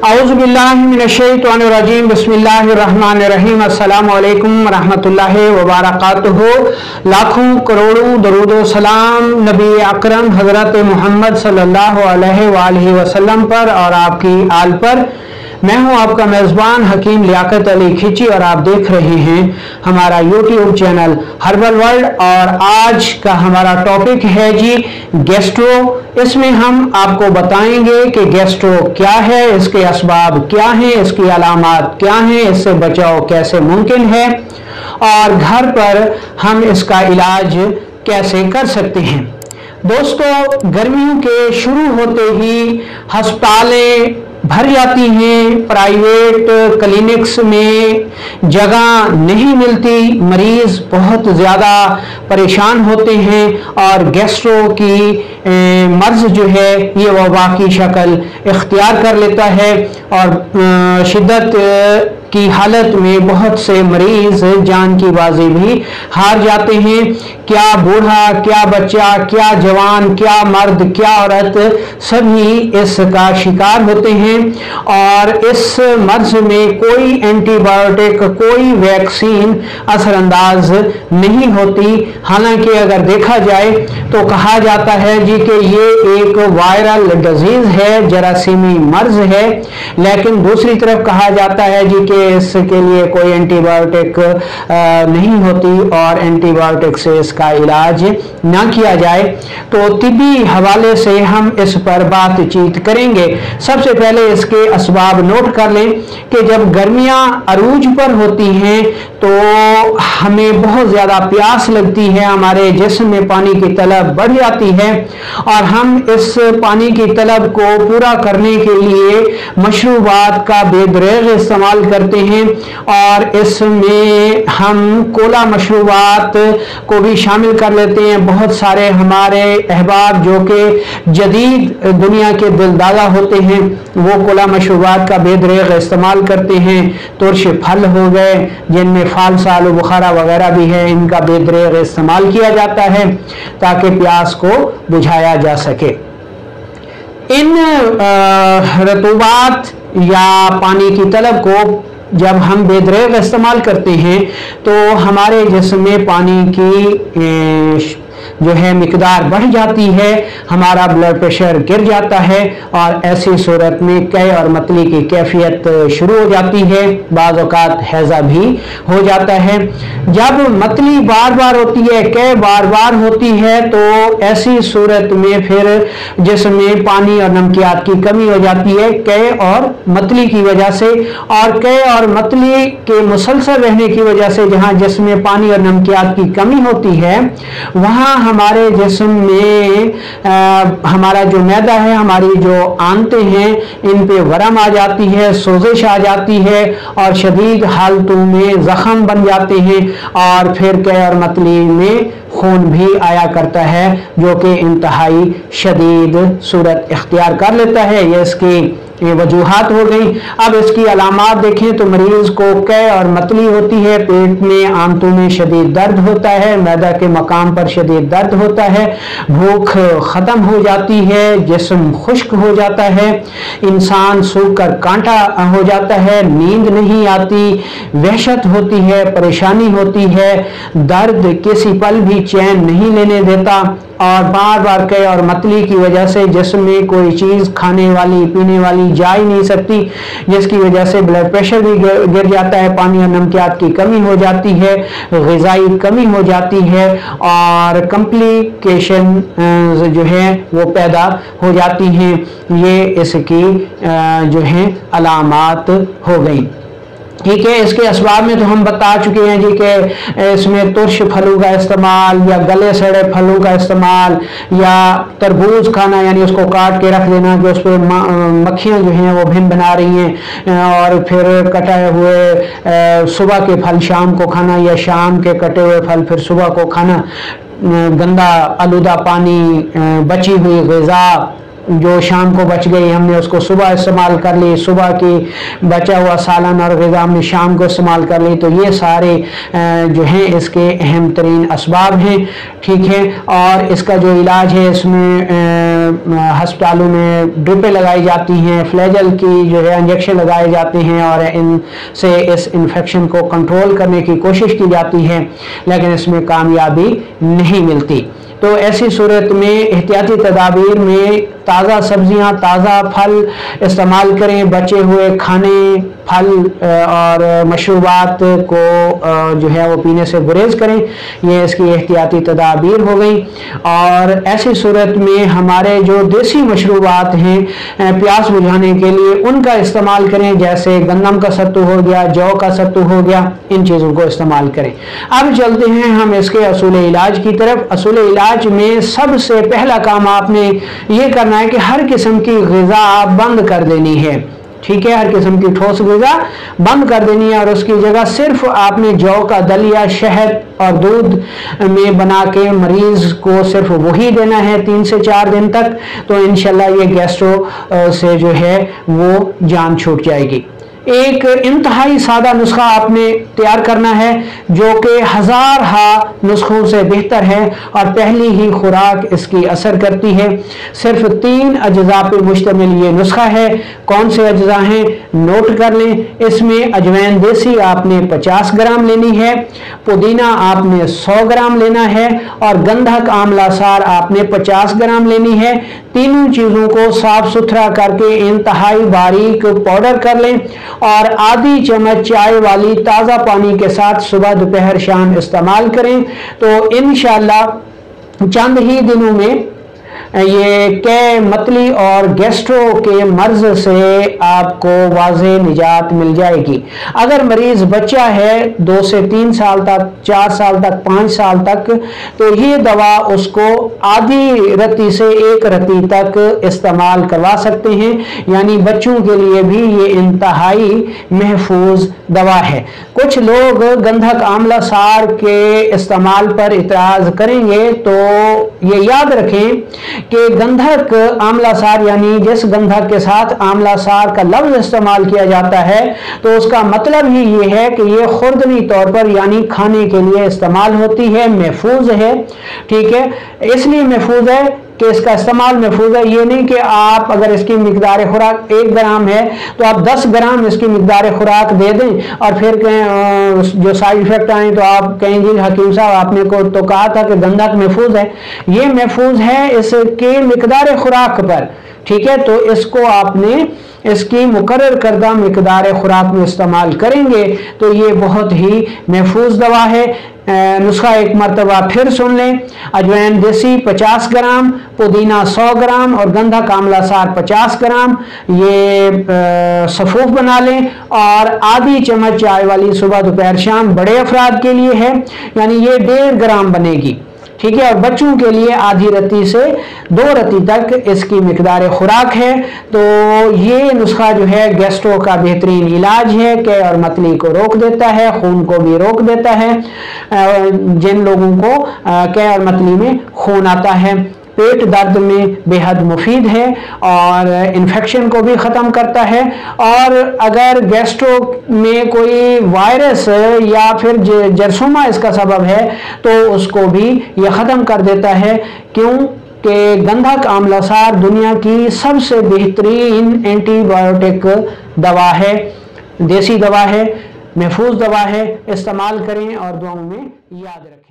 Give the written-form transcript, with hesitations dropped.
औज़ुबिल्लाहिमिनश्शैतानिर्रजीम बिस्मिल्लाहिर्रहमानिर्रहीम अस्सलामु अलैकुम रहमतुल्लाहि व बरकातुहू। लाखों करोड़ों दरूद व सलाम नबी अकरम हज़रत मोहम्मद सल्लल्लाहु अलैहि वसल्लम पर और आपकी आल पर। मैं हूं आपका मेज़बान हकीम लियाकत अली खिची और आप देख रहे हैं हमारा यूट्यूब चैनल हर्बल वर्ल्ड। और आज का हमारा टॉपिक है जी गैस्ट्रो। इसमें हम आपको बताएंगे कि गैस्ट्रो क्या है, इसके असबाब क्या हैं, इसकी अलामात क्या हैं, इससे बचाव कैसे मुमकिन है और घर पर हम इसका इलाज कैसे कर सकते हैं। दोस्तों, गर्मियों के शुरू होते ही अस्पतालें भर जाती हैं, प्राइवेट क्लिनिक्स में जगह नहीं मिलती, मरीज बहुत ज़्यादा परेशान होते हैं और गैस्ट्रो की मर्ज जो है ये वबा की शक्ल इख्तियार कर लेता है और शिद्दत की हालत में बहुत से मरीज जान की बाजी भी हार जाते हैं। क्या बूढ़ा, क्या बच्चा, क्या जवान, क्या मर्द, क्या औरत, सभी इसका शिकार होते हैं और इस मर्ज में कोई एंटीबायोटिक, कोई वैक्सीन असरअंदाज नहीं होती। हालांकि अगर देखा जाए तो कहा जाता है जी कि ये एक वायरल डिजीज है, जरासीमी मर्ज है, लेकिन दूसरी तरफ कहा जाता है जी कि इसके लिए कोई एंटीबायोटिक नहीं होती और एंटीबायोटिक से इसका इलाज ना किया जाए। तो तिब्बी हवाले से हम इस पर बातचीत करेंगे। सबसे पहले इसके असबाब नोट कर लें कि जब गर्मियां अरूज पर होती हैं तो हमें बहुत ज़्यादा प्यास लगती है, हमारे जिस्म में पानी की तलब बढ़ जाती है और हम इस पानी की तलब को पूरा करने के लिए मशरूबात का बेदरेग इस्तेमाल करते हैं और इसमें हम कोला मशरूबात को भी शामिल कर लेते हैं। बहुत सारे हमारे अहबाब जो कि जदीद दुनिया के दिलदादा होते हैं वो कोला मशरूबात का बेदरेग इस्तेमाल करते हैं। तुर्श फल हो गए जिनमें फालसा, आलू बुखारा वगैरह भी है, इनका बेदरेग इस्तेमाल किया जाता है ताकि प्यास को बुझाया जा सके। इन रतूबात या पानी की तलब को जब हम बेदरेग इस्तेमाल करते हैं तो हमारे जिस्म में पानी की जो है मिकदार बढ़ जाती है, हमारा ब्लड प्रेशर गिर जाता है और ऐसी सूरत में कै और मतली की कैफियत शुरू हो जाती है, बाज़ औक़ात हैज़ा भी हो जाता है। जब मतली बार बार होती है, कै बार बार होती है तो ऐसी सूरत में फिर जिसमें पानी और नमकियात की कमी हो जाती है कै और मतली की वजह से। और कै और मतली के मुसलसल रहने की वजह से जहाँ जिसमें पानी और नमकियात की कमी होती है वहाँ हमारे जिस्म में हमारा जो मैदा है, हमारी जो आंतें हैं, इन पे वरम आ जाती है, सोजिश आ जाती है और शदीद हालतों में जख्म बन जाते हैं और फिर कै और मतली में खून भी आया करता है जो कि इंतहाई शदीद सूरत इख्तियार कर लेता है। ये इसकी ये वजूहात हो गई। अब इसकी अलामात देखें तो मरीज को कै और मतली होती है, पेट में आंतों में शदीद दर्द होता है, मैदा के मकाम पर शदीद दर्द होता है, भूख ख़त्म हो जाती है, जिस्म खुश्क हो जाता है, इंसान सूख कर कांटा हो जाता है, नींद नहीं आती, वहशत होती है, परेशानी होती है, दर्द किसी पल भी चैन नहीं लेने देता और बार बार कै और मतली की वजह से जिस्म में कोई चीज़ खाने वाली पीने वाली जा ही नहीं सकती, जिसकी वजह से ब्लड प्रेशर भी गिर जाता है, पानी और नमकियात की कमी हो जाती है, ग़िज़ाई कमी हो जाती है और कम्प्लिकेशन जो है वो पैदा हो जाती हैं। ये इसकी जो है अलामात हो गई। ठीक है, इसके असबाब में तो हम बता चुके हैं जी कि इसमें तुर्श फलों का इस्तेमाल या गले सड़े फलों का इस्तेमाल या तरबूज खाना, यानी उसको काट के रख देना कि उस पर मक्खियाँ जो हैं वो भिन बना रही हैं, और फिर कटे हुए सुबह के फल शाम को खाना या शाम के कटे हुए फल फिर सुबह को खाना, गंदा आलूदा पानी, बची हुई ग़िज़ा जो शाम को बच गई हमने उसको सुबह इस्तेमाल कर ली, सुबह की बचा हुआ सालन और ग़िज़ा हमने शाम को इस्तेमाल कर ली। तो ये सारे जो हैं इसके अहम तरीन असबाब हैं, ठीक है। और इसका जो इलाज है, इसमें हस्पतालों में ड्रिपें लगाई जाती हैं, फ्लैजल की जो है इंजेक्शन लगाए जाते हैं और इनसे इस इन्फेक्शन को कंट्रोल करने की कोशिश की जाती है, लेकिन इसमें कामयाबी नहीं मिलती। तो ऐसी सूरत में एहतियाती तदाबीर में ताज़ा सब्जियां, ताज़ा फल इस्तेमाल करें, बचे हुए खाने, फल और मशरूबात को जो है वो पीने से गुरेज करें। ये इसकी एहतियाती तदाबीर हो गई। और ऐसी सूरत में हमारे जो देसी मशरूबात हैं प्यास बुझाने के लिए, उनका इस्तेमाल करें, जैसे गंदम का सत्तू हो गया, जौ का सत्तू हो गया, इन चीज़ों को इस्तेमाल करें। अब चलते हैं हम इसके असूल इलाज की तरफ। असूल इलाज में सबसे पहला काम आपने ये करना है कि हर किस्म की ग़िज़ा बंद कर देनी है, ठीक है। हर किस्म की ठोस ग़िज़ा बंद कर देनी है और उसकी जगह सिर्फ आपने जौ का दलिया, शहद और दूध में बना के मरीज़ को सिर्फ वही देना है 3 से 4 दिन तक। तो इंशाल्लाह ये गैस्ट्रो से जो है वो जान छूट जाएगी। एक इंतहाई सादा नुस्खा आपने तैयार करना है जो कि हज़ार नुस्खों से बेहतर है और पहली ही खुराक इसकी असर करती है। सिर्फ 3 अज्जा पर मुश्तमिल ये नुस्खा है। कौन से अज्जा हैं नोट कर लें। इसमें अजवैन देसी आपने 50 ग्राम लेनी है, पुदीना आपने 100 ग्राम लेना है और गंधक आंवला सार आपने 50 ग्राम लेनी है। तीनों चीज़ों को साफ सुथरा करके इंतहाई बारीक पाउडर कर लें और आधी चम्मच चाय वाली ताज़ा पानी के साथ सुबह, दोपहर, शाम इस्तेमाल करें। तो इंशाअल्लाह चंद ही दिनों में ये कै, मतली और गैस्ट्रो के मर्ज से आपको वाज़े निजात मिल जाएगी। अगर मरीज बच्चा है 2 से 3 साल तक, 4 साल तक, 5 साल तक, तो ये दवा उसको आधी रत्ती से 1 रत्ती तक इस्तेमाल करवा सकते हैं। यानी बच्चों के लिए भी ये इंतहाई महफूज दवा है। कुछ लोग गंधक आंवला सार के इस्तेमाल पर इतराज़ करेंगे, तो ये याद रखें कि गंधक आंवला सार यानी जिस गंधक के साथ आंवला सार का लफ्ज इस्तेमाल किया जाता है, तो उसका मतलब ही ये है कि ये खुर्दनी तौर पर यानी खाने के लिए इस्तेमाल होती है, महफूज है, ठीक है। इसलिए महफूज है कि इसका इस्तेमाल महफूज है। ये नहीं कि आप अगर इसकी मिकदार खुराक 1 ग्राम है तो आप 10 ग्राम इसकी मिकदार खुराक दे दें और फिर जो साइड इफेक्ट आए तो आप कहेंगे हकीम साहब आपने को तो कहा था कि गंधक महफूज है। ये महफूज है इसके मिकदार खुराक पर, ठीक है। तो इसको आपने इसकी मुकर्रर करदा मिकदार खुराक में इस्तेमाल करेंगे तो ये बहुत ही महफूज दवा है। नुस्खा एक मरतबा फिर सुन लें। अजवैन देसी 50 ग्राम, पुदीना 100 ग्राम और गंधक आंवला सार 50 ग्राम ये सफूफ बना लें और आधी चम्मच चाय वाली सुबह, दोपहर, शाम बड़े अफराद के लिए है, यानी ये 1.5 ग्राम बनेगी, ठीक है। और बच्चों के लिए आधी रत्ती से 2 रत्ती तक इसकी मिकदार खुराक है। तो ये नुस्खा जो है गैस्ट्रो का बेहतरीन इलाज है। कै और मतली को रोक देता है, खून को भी रोक देता है। जिन लोगों को कै और मतली में खून आता है, पेट दर्द में बेहद मुफीद है और इन्फेक्शन को भी ख़त्म करता है। और अगर गैस्ट्रो में कोई वायरस या फिर जरसोमा इसका सबब है तो उसको भी यह ख़त्म कर देता है। क्यों कि गंधक आंवला सार दुनिया की सबसे बेहतरीन एंटीबायोटिक दवा है, देसी दवा है, महफूज दवा है। इस्तेमाल करें और दुआओं में याद रखें।